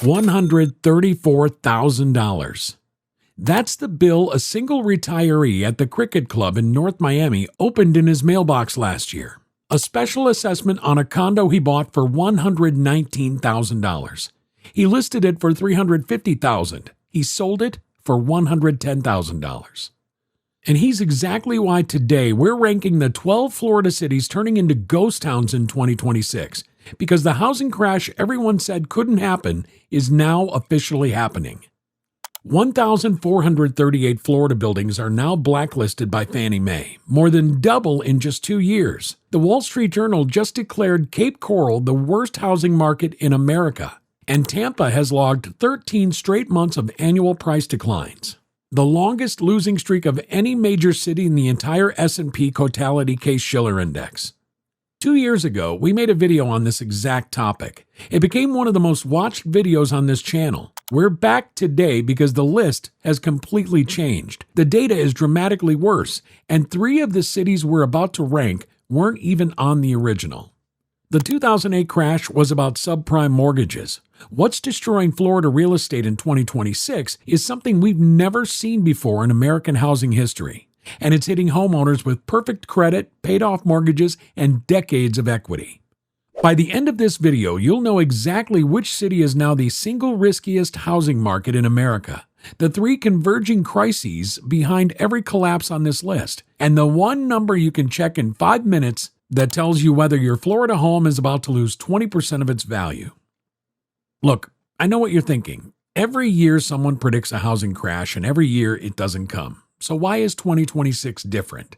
$134,000. That's the bill a single retiree at the cricket club in North Miami opened in his mailbox last year. A special assessment on a condo he bought for $119,000. He listed it for $350,000. He sold it for $110,000. And he's exactly why today we're ranking the 12 Florida cities turning into ghost towns in 2026, because the housing crash everyone said couldn't happen is now officially happening. 1,438 Florida buildings are now blacklisted by Fannie Mae, more than double in just 2 years. The Wall Street Journal just declared Cape Coral the worst housing market in America, and Tampa has logged 13 straight months of annual price declines, the longest losing streak of any major city in the entire S&P Cotality Case-Shiller Index. 2 years ago, we made a video on this exact topic. It became one of the most watched videos on this channel. We're back today because the list has completely changed. The data is dramatically worse, and 3 of the cities we're about to rank weren't even on the original. The 2008 crash was about subprime mortgages. What's destroying Florida real estate in 2026 is something we've never seen before in American housing history. And it's hitting homeowners with perfect credit, paid-off mortgages, and decades of equity. By the end of this video, you'll know exactly which city is now the single riskiest housing market in America, the 3 converging crises behind every collapse on this list, and the one number you can check in 5 minutes that tells you whether your Florida home is about to lose 20% of its value. Look, I know what you're thinking. Every year someone predicts a housing crash, and every year it doesn't come. So why is 2026 different?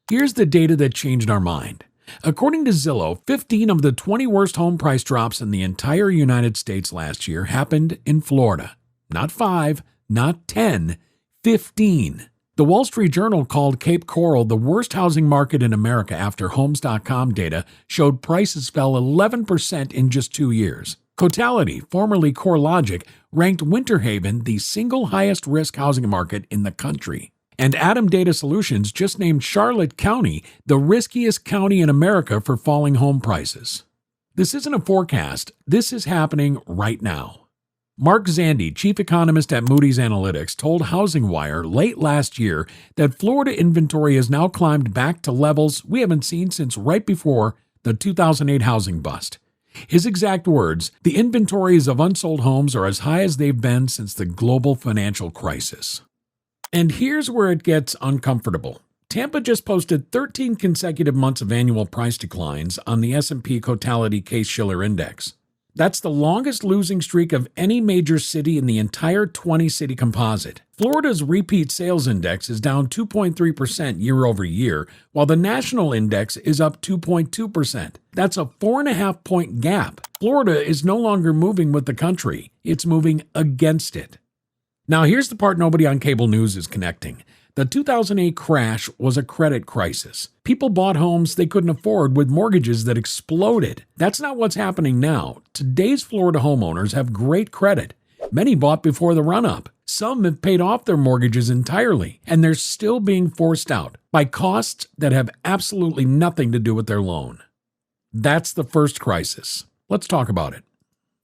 Here's the data that changed our mind. According to Zillow, 15 of the 20 worst home price drops in the entire United States last year happened in Florida. Not 5, not 10, 15. The Wall Street Journal called Cape Coral the worst housing market in America after Homes.com data showed prices fell 11% in just 2 years. Cotality, formerly CoreLogic, ranked Winter Haven the single highest risk housing market in the country. And ATTOM Data Solutions just named Charlotte County the riskiest county in America for falling home prices. This isn't a forecast. This is happening right now. Mark Zandi, chief economist at Moody's Analytics, told Housing Wire late last year that Florida inventory has now climbed back to levels we haven't seen since right before the 2008 housing bust. His exact words, "The inventories of unsold homes are as high as they've been since the global financial crisis." And here's where it gets uncomfortable. Tampa just posted 13 consecutive months of annual price declines on the S&P Cotality Case-Shiller Index. That's the longest losing streak of any major city in the entire 20-city composite. Florida's repeat sales index is down 2.3% year over year, while the national index is up 2.2%. That's a 4.5-point gap. Florida is no longer moving with the country. It's moving against it. Now, here's the part nobody on cable news is connecting. The 2008 crash was a credit crisis. People bought homes they couldn't afford with mortgages that exploded. That's not what's happening now. Today's Florida homeowners have great credit. Many bought before the run-up. Some have paid off their mortgages entirely, and they're still being forced out by costs that have absolutely nothing to do with their loan. That's the first crisis. Let's talk about it.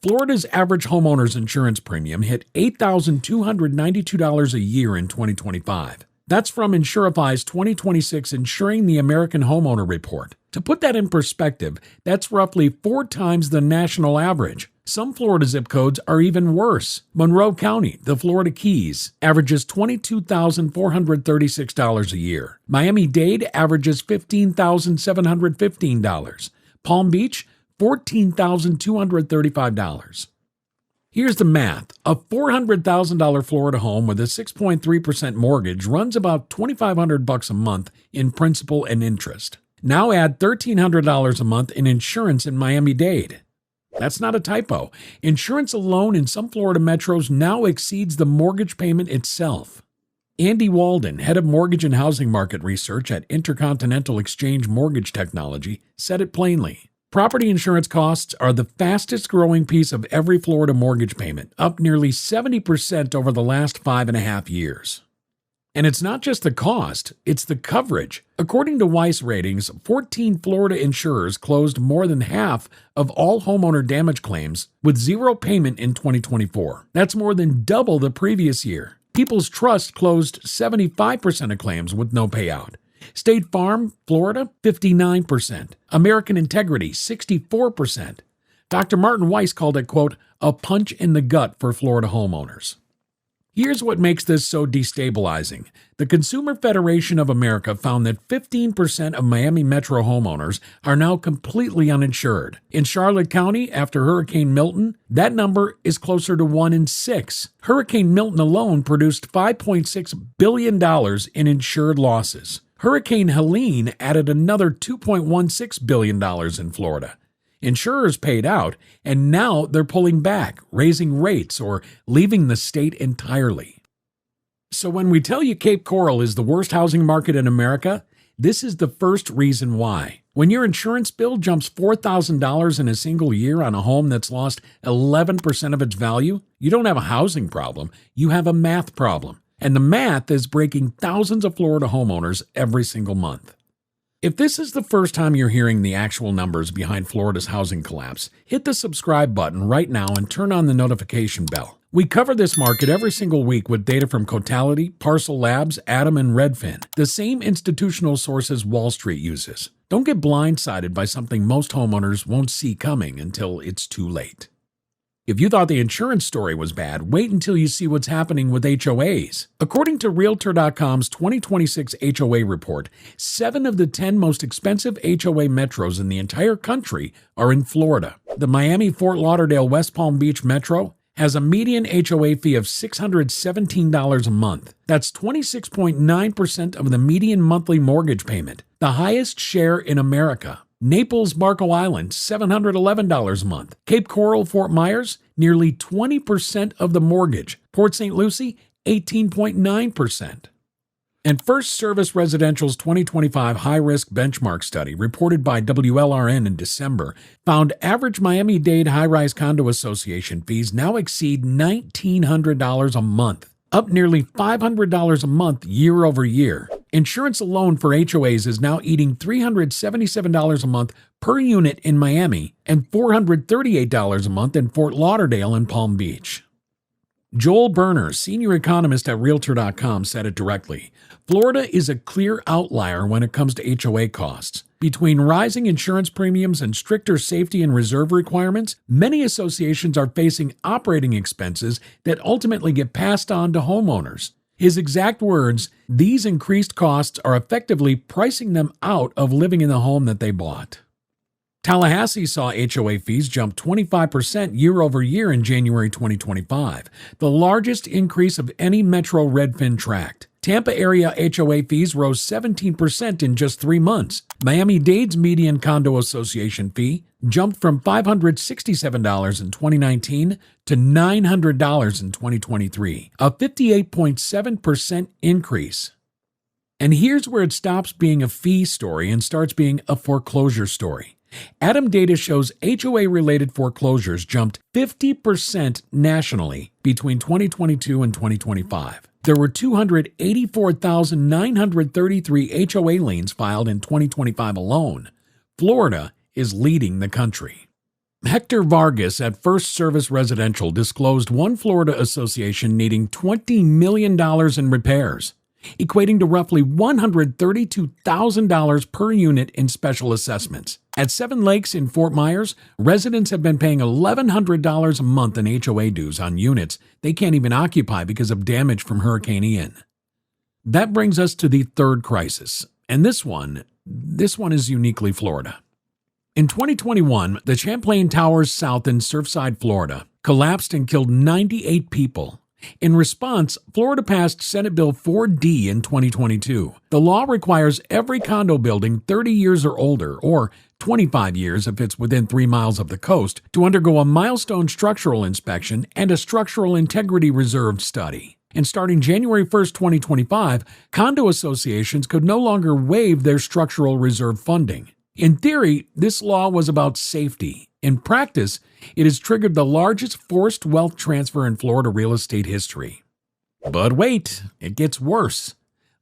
Florida's average homeowner's insurance premium hit $8,292 a year in 2025. That's from Insurify's 2026 Insuring the American Homeowner Report. To put that in perspective, that's roughly 4 times the national average. Some Florida zip codes are even worse. Monroe County, the Florida Keys, averages $22,436 a year. Miami-Dade averages $15,715. Palm Beach, $14,235. Here's the math. A $400,000 Florida home with a 6.3% mortgage runs about $2,500 a month in principal and interest. Now add $1,300 a month in insurance in Miami-Dade. That's not a typo. Insurance alone in some Florida metros now exceeds the mortgage payment itself. Andy Walden, head of mortgage and housing market research at Intercontinental Exchange Mortgage Technology, said it plainly. Property insurance costs are the fastest growing piece of every Florida mortgage payment, up nearly 70% over the last 5.5 years. And it's not just the cost, it's the coverage. According to Weiss Ratings, 14 Florida insurers closed more than half of all homeowner damage claims with zero payment in 2024. That's more than double the previous year. People's Trust closed 75% of claims with no payout. State Farm, Florida, 59%. American Integrity, 64%. Dr. Martin Weiss called it, quote, a punch in the gut for Florida homeowners. Here's what makes this so destabilizing. The Consumer Federation of America found that 15% of Miami metro homeowners are now completely uninsured. In Charlotte County, after Hurricane Milton, that number is closer to 1 in 6. Hurricane Milton alone produced $5.6 billion in insured losses. Hurricane Helene added another $2.16 billion in Florida. Insurers paid out, and now they're pulling back, raising rates, or leaving the state entirely. So when we tell you Cape Coral is the worst housing market in America, this is the first reason why. When your insurance bill jumps $4,000 in a single year on a home that's lost 11% of its value, you don't have a housing problem, you have a math problem. And the math is breaking thousands of Florida homeowners every single month. If this is the first time you're hearing the actual numbers behind Florida's housing collapse, hit the subscribe button right now and turn on the notification bell. We cover this market every single week with data from Cotality, Parcl Labs, ATTOM, and Redfin, the same institutional sources Wall Street uses. Don't get blindsided by something most homeowners won't see coming until it's too late. If you thought the insurance story was bad, wait until you see what's happening with HOAs. According to Realtor.com's 2026 HOA report, 7 of the 10 most expensive HOA metros in the entire country are in Florida. The Miami-Fort Lauderdale-West Palm Beach metro has a median HOA fee of $617 a month. That's 26.9% of the median monthly mortgage payment, the highest share in America. Naples, Marco Island, $711 a month. Cape Coral, Fort Myers, nearly 20% of the mortgage. Port St. Lucie, 18.9%. And First Service Residential's 2025 high-risk benchmark study, reported by WLRN in December, found average Miami-Dade high-rise condo association fees now exceed $1,900 a month, up nearly $500 a month year over year. Insurance alone for HOAs is now eating $377 a month per unit in Miami and $438 a month in Fort Lauderdale and Palm Beach. Joel Berner, senior economist at Realtor.com, said it directly. Florida is a clear outlier when it comes to HOA costs. Between rising insurance premiums and stricter safety and reserve requirements, many associations are facing operating expenses that ultimately get passed on to homeowners. His exact words, these increased costs are effectively pricing them out of living in the home that they bought. Tallahassee saw HOA fees jump 25% year over year in January 2025, the largest increase of any metro Redfin tracked. Tampa area HOA fees rose 17% in just 3 months. Miami-Dade's median condo association fee jumped from $567 in 2019 to $900 in 2023, a 58.7% increase. And here's where it stops being a fee story and starts being a foreclosure story. ATTOM data shows HOA-related foreclosures jumped 50% nationally between 2022 and 2025. There were 284,933 HOA liens filed in 2025 alone. Florida is leading the country. Hector Vargas at First Service Residential disclosed one Florida association needing $20 million in repairs, equating to roughly $132,000 per unit in special assessments. At Seven Lakes in Fort Myers, residents have been paying $1,100 a month in HOA dues on units they can't even occupy because of damage from Hurricane Ian. That brings us to the third crisis, and this one is uniquely Florida. In 2021, the Champlain Towers South in Surfside, Florida, collapsed and killed 98 people. In response, Florida passed Senate Bill 4D in 2022. The law requires every condo building 30 years or older, or 25 years if it's within 3 miles of the coast, to undergo a milestone structural inspection and a structural integrity reserve study. And starting January 1st, 2025, condo associations could no longer waive their structural reserve funding. In theory, this law was about safety. In practice, it has triggered the largest forced wealth transfer in Florida real estate history. But wait, it gets worse.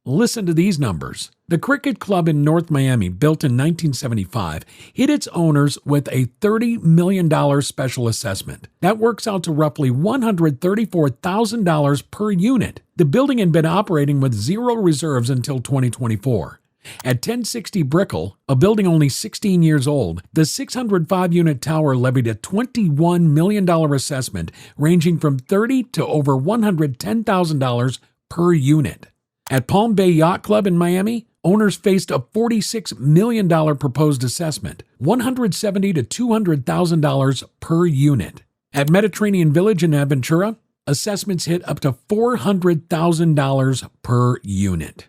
Listen to these numbers. The Cricket Club in North Miami, built in 1975, hit its owners with a $30 million special assessment. That works out to roughly $134,000 per unit. The building had been operating with zero reserves until 2024. At 1060 Brickell, a building only 16 years old, the 605-unit tower levied a $21 million assessment ranging from $30,000 to over $110,000 per unit. At Palm Bay Yacht Club in Miami, owners faced a $46 million proposed assessment, $170,000 to $200,000 per unit. At Mediterranean Village in Aventura, assessments hit up to $400,000 per unit.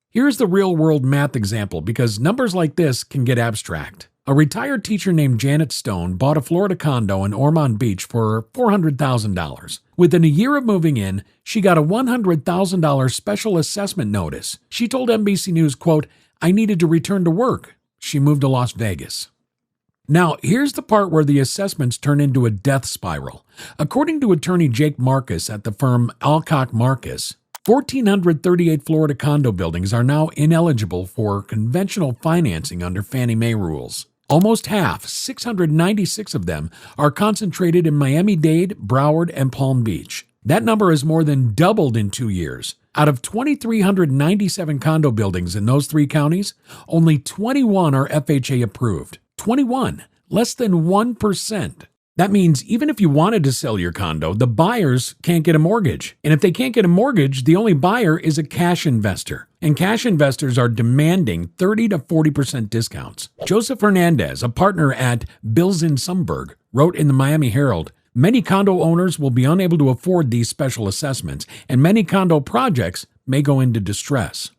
Here's the real-world math example because numbers like this can get abstract. A retired teacher named Janet Stone bought a Florida condo in Ormond Beach for $400,000. Within a year of moving in, she got a $100,000 special assessment notice. She told NBC News, quote, "I needed to return to work." She moved to Las Vegas. Now, here's the part where the assessments turn into a death spiral. According to attorney Jake Marcus at the firm Alcock Marcus, 1,438 Florida condo buildings are now ineligible for conventional financing under Fannie Mae rules. Almost half, 696 of them, are concentrated in Miami-Dade, Broward, and Palm Beach. That number has more than doubled in 2 years. Out of 2,397 condo buildings in those three counties, only 21 are FHA approved. 21, less than 1%. That means even if you wanted to sell your condo, the buyers can't get a mortgage. And if they can't get a mortgage, the only buyer is a cash investor. And cash investors are demanding 30 to 40% discounts. Joseph Hernandez, a partner at Bills in Sumberg, wrote in the Miami Herald, "Many condo owners will be unable to afford these special assessments, and many condo projects may go into distress."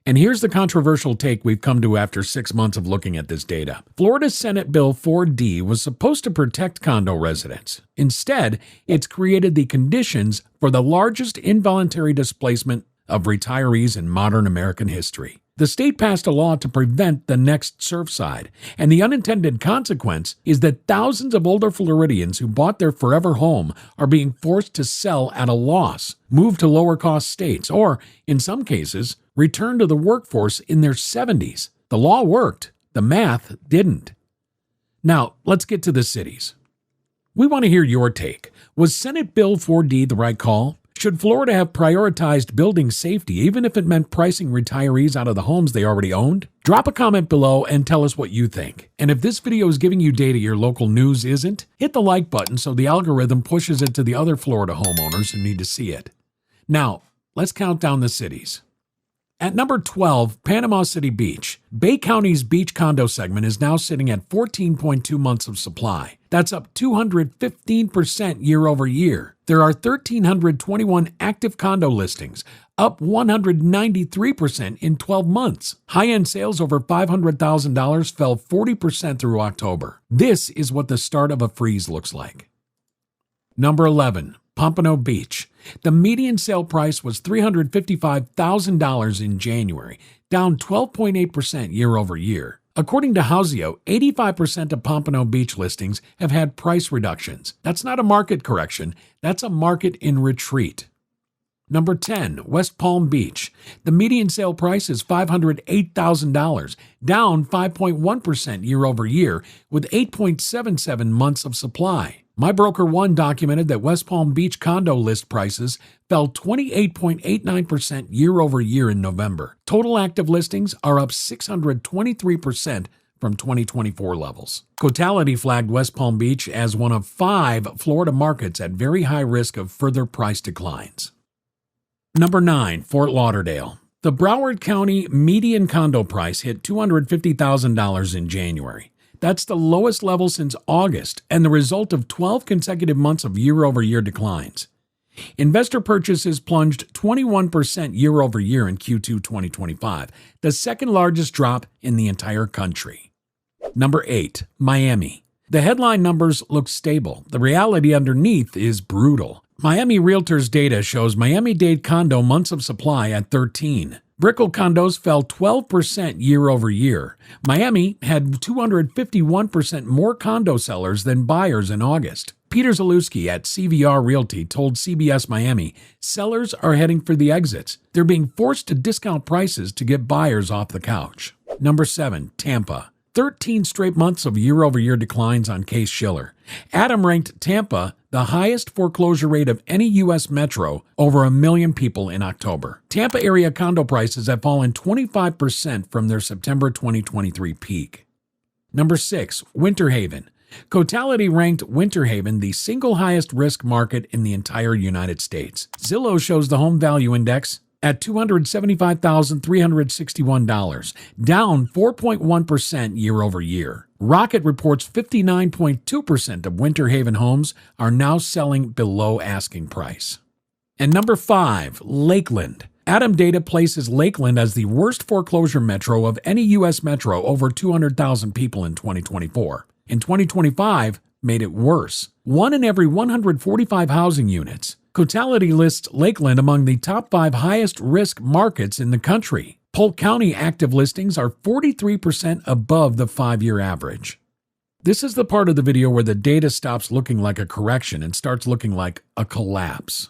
And here's the controversial take we've come to after 6 months of looking at this data. Florida Senate Bill 4D was supposed to protect condo residents. Instead, it's created the conditions for the largest involuntary displacement of retirees in modern American history. The state passed a law to prevent the next Surfside, and the unintended consequence is that thousands of older Floridians who bought their forever home are being forced to sell at a loss, move to lower-cost states, or, in some cases, return to the workforce in their 70s. The law worked. The math didn't. Now, let's get to the cities. We want to hear your take. Was Senate Bill 4D the right call? Should Florida have prioritized building safety even if it meant pricing retirees out of the homes they already owned? Drop a comment below and tell us what you think. And if this video is giving you data your local news isn't, hit the like button so the algorithm pushes it to the other Florida homeowners who need to see it. Now, let's count down the cities. At number 12, Panama City Beach. Bay County's beach condo segment is now sitting at 14.2 months of supply. That's up 215% year over year. There are 1,321 active condo listings, up 193% in 12 months. High-end sales over $500,000 fell 40% through October. This is what the start of a freeze looks like. Number 11. Pompano Beach. The median sale price was $355,000 in January, down 12.8% year over year. According to Houseo, 85% of Pompano Beach listings have had price reductions. That's not a market correction, that's a market in retreat. Number 10, West Palm Beach. The median sale price is $508,000, down 5.1% year over year, with 8.77 months of supply. My Broker One documented that West Palm Beach condo list prices fell 28.89% year over year in November. Total active listings are up 623% from 2024 levels. Cotality flagged West Palm Beach as one of 5 Florida markets at very high risk of further price declines. Number 9, Fort Lauderdale. The Broward County median condo price hit $250,000 in January. That's the lowest level since August and the result of 12 consecutive months of year-over-year declines. Investor purchases plunged 21% year-over-year in Q2 2025, the second largest drop in the entire country. Number 8, Miami. The headline numbers look stable. The reality underneath is brutal. Miami Realtors data shows Miami-Dade condo months of supply at 13. Brickell condos fell 12% year over year. Miami had 251% more condo sellers than buyers in August. Peter Zalewski at CVR Realty told CBS Miami sellers are heading for the exits. They're being forced to discount prices to get buyers off the couch. Number 7, Tampa. 13 straight months of year-over-year declines on Case-Shiller. ATTOM ranked Tampa the highest foreclosure rate of any U.S. metro, over 1 million people in October. Tampa area condo prices have fallen 25% from their September 2023 peak. Number 6, Winter Haven. Cotality ranked Winter Haven the single highest risk market in the entire United States. Zillow shows the home value index at $275,361, down 4.1% year over year. Rocket reports 59.2% of Winter Haven homes are now selling below asking price. And number 5, Lakeland. ATTOM data places Lakeland as the worst foreclosure metro of any U.S. metro over 200,000 people in 2024. In 2025, made it worse. 1 in every 145 housing units. Cotality lists Lakeland among the top 5 highest risk markets in the country. Polk County active listings are 43% above the 5-year average. This is the part of the video where the data stops looking like a correction and starts looking like a collapse.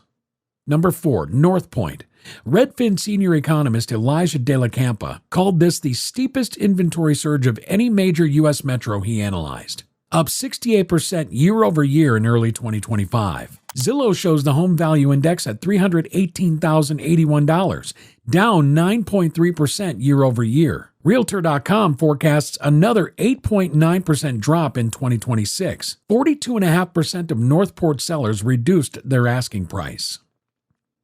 Number 4, North Point. Redfin senior economist Elijah De La Campa called this the steepest inventory surge of any major U.S. metro he analyzed, up 68% year over year in early 2025. Zillow shows the home value index at $318,081, down 9.3% year over year. Realtor.com forecasts another 8.9% drop in 2026. 42.5% of Northport sellers reduced their asking price.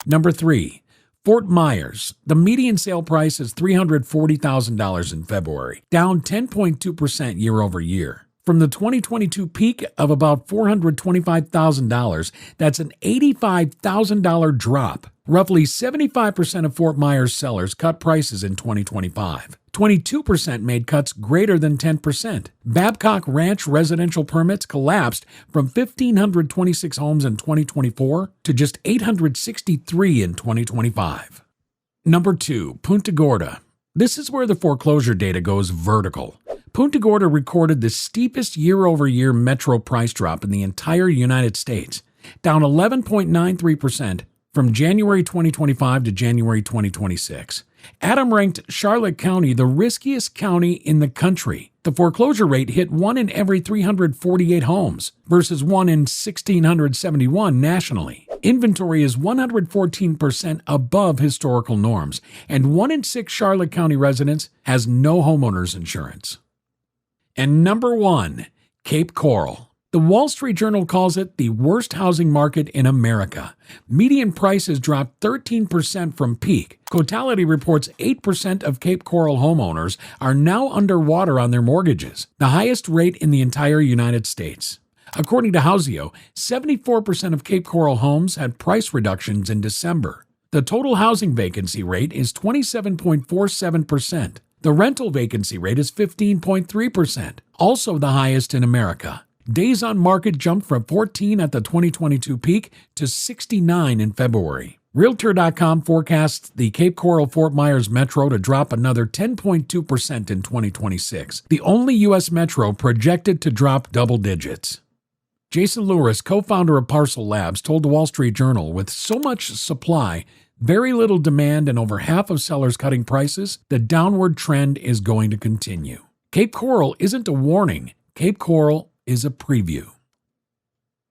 Number 3, Fort Myers. The median sale price is $340,000 in February, down 10.2% year over year. From the 2022 peak of about $425,000, that's an $85,000 drop. Roughly 75% of Fort Myers sellers cut prices in 2025. 22% made cuts greater than 10%. Babcock Ranch residential permits collapsed from 1,526 homes in 2024 to just 863 in 2025. Number 2, Punta Gorda. This is where the foreclosure data goes vertical. Punta Gorda recorded the steepest year-over-year metro price drop in the entire United States, down 11.93% from January 2025 to January 2026. ATTOM ranked Charlotte County the riskiest county in the country. The foreclosure rate hit 1 in every 348 homes versus 1 in 1,671 nationally. Inventory is 114% above historical norms, and 1 in 6 Charlotte County residents has no homeowners insurance. And number 1, Cape Coral. The Wall Street Journal calls it the worst housing market in America. Median prices dropped 13% from peak. Cotality reports 8% of Cape Coral homeowners are now underwater on their mortgages, the highest rate in the entire United States. According to Houseo, 74% of Cape Coral homes had price reductions in December. The total housing vacancy rate is 27.47%. The rental vacancy rate is 15.3%, also the highest in America. Days on market jumped from 14 at the 2022 peak to 69 in February. Realtor.com forecasts the Cape Coral Fort Myers metro to drop another 10.2% in 2026, the only U.S. metro projected to drop double digits. Jason Lewis, co-founder of Parcl Labs, told the Wall Street Journal, with so much supply, very little demand, and over half of sellers cutting prices, the downward trend is going to continue. Cape Coral isn't a warning. Cape Coral is a preview.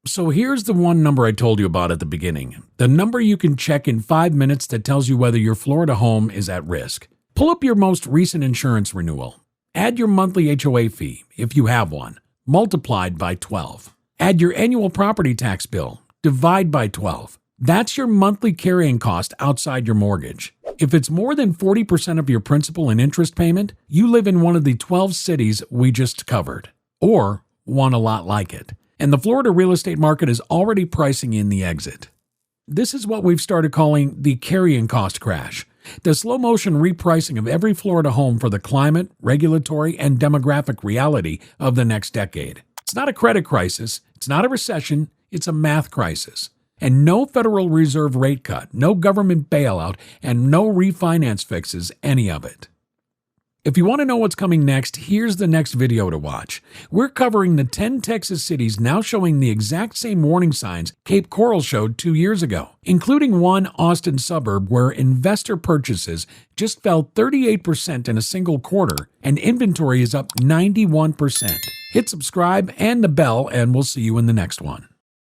So here's the one number I told you about at the beginning, the number you can check in 5 minutes that tells you whether your Florida home is at risk. Pull up your most recent insurance renewal. Add your monthly HOA fee, if you have one, multiplied by 12. Add your annual property tax bill, divide by 12. That's your monthly carrying cost outside your mortgage. If it's more than 40% of your principal and interest payment, you live in one of the 12 cities we just covered, or one a lot like it. And the Florida real estate market is already pricing in the exit. This is what we've started calling the carrying cost crash, the slow motion repricing of every Florida home for the climate, regulatory, and demographic reality of the next decade. It's not a credit crisis, it's not a recession, it's a math crisis. And no Federal Reserve rate cut, no government bailout, and no refinance fixes any of it. If you want to know what's coming next, here's the next video to watch. We're covering the 10 Texas cities now showing the exact same warning signs Cape Coral showed 2 years ago, including one Austin suburb where investor purchases just fell 38% in a single quarter and inventory is up 91%. Hit subscribe and the bell, and we'll see you in the next one.